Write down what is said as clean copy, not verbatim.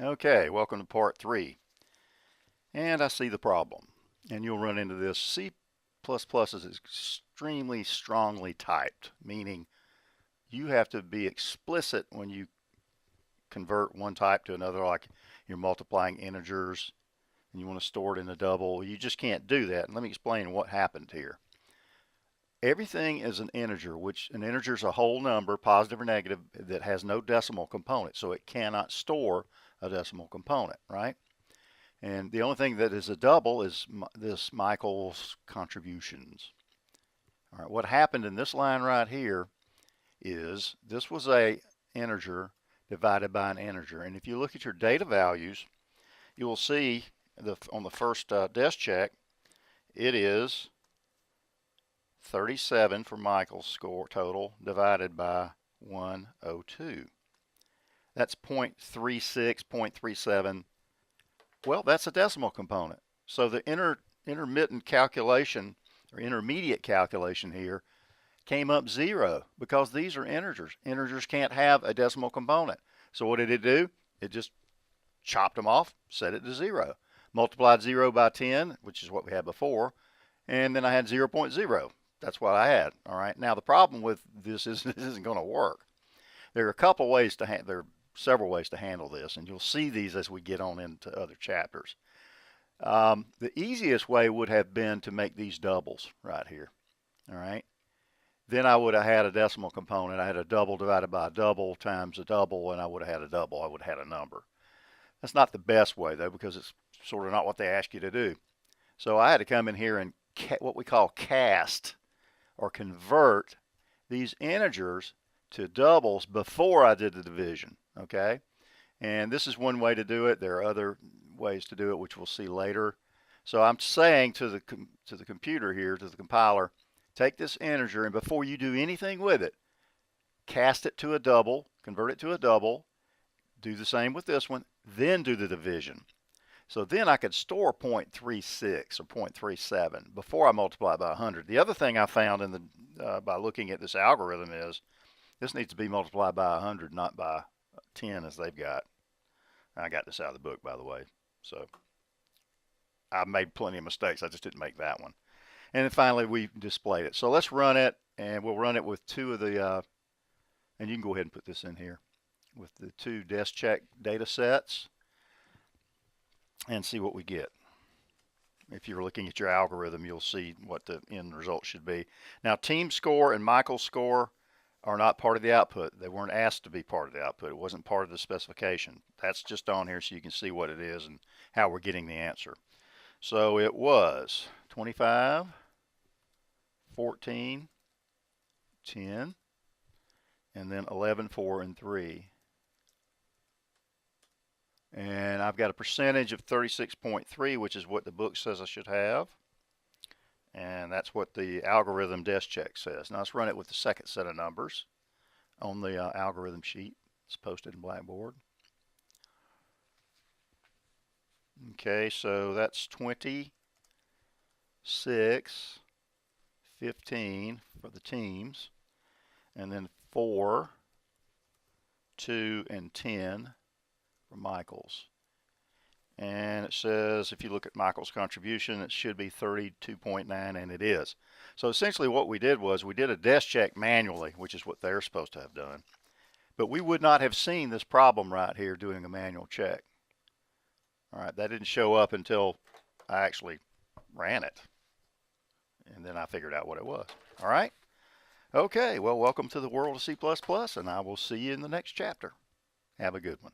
Okay, welcome to part 3. And I see the problem. And you'll run into this. C++ is extremely strongly typed, meaning you have to be explicit when you convert one type to another, like you're multiplying integers and you want to store it in a double. You just can't do that. And let me explain what happened here. Everything is an integer, which an integer is a whole number, positive or negative, that has no decimal component. So it cannot store a decimal component, right? And the only thing that is a double is this Michael's contributions. All right, what happened in this line right here is this was a integer divided by an integer. And if you look at your data values, you will see on the first desk check, it is 37 for Michael's score total divided by 102. That's 0.36, 0.37. Well, that's a decimal component. So the intermittent calculation or intermediate calculation here came up 0 because these are integers. Integers can't have a decimal component. So what did it do? It just chopped them off, set it to 0. Multiplied 0 by 10, which is what we had before, and then I had 0.0. That's what I had. All right. Now the problem with this is this isn't going to work. There are a couple ways to there are several ways to handle this, and you'll see these as we get on into other chapters. The easiest way would have been to make these doubles right here. All right. Then I would have had a decimal component. I had a double divided by a double times a double, and I would have had a double. I would have had a number. That's not the best way, though, because it's sort of not what they ask you to do. So I had to come in here and what we call cast or convert these integers to doubles before I did the division, okay? And this is one way to do it. There are other ways to do it, which we'll see later. So I'm saying to the computer here, to the compiler, take this integer, and before you do anything with it, cast it to a double, convert it to a double, do the same with this one, then do the division. So then I could store 0.36 or 0.37 before I multiply by 100. The other thing I found in the by looking at this algorithm is this needs to be multiplied by 100, not by 10 as they've got. I got this out of the book, by the way. So I made plenty of mistakes. I just didn't make that one. And then finally, we displayed it. So let's run it, and we'll run it with two of the, and you can go ahead and put this in here, with the two desk check data sets and see what we get. If you're looking at your algorithm, you'll see what the end result should be. Now, team score and Michael's score are not part of the output. They weren't asked to be part of the output. It wasn't part of the specification. That's just on here so you can see what it is and how we're getting the answer. So it was 25, 14, 10, and then 11, 4, and 3. And I've got a percentage of 36.3, which is what the book says I should have. And that's what the algorithm desk check says. Now let's run it with the second set of numbers on the algorithm sheet. It's posted in Blackboard. Okay, so that's 26, 15 for the teams, and then 4, 2, and 10 for Michael's. And it says if you look at Michael's contribution, it should be 32.9, and it is. So essentially what we did was we did a desk check manually, which is what they're supposed to have done. But we would not have seen this problem right here doing a manual check. All right, that didn't show up until I actually ran it. And then I figured out what it was. All right. Okay, well, welcome to the world of C++, and I will see you in the next chapter. Have a good one.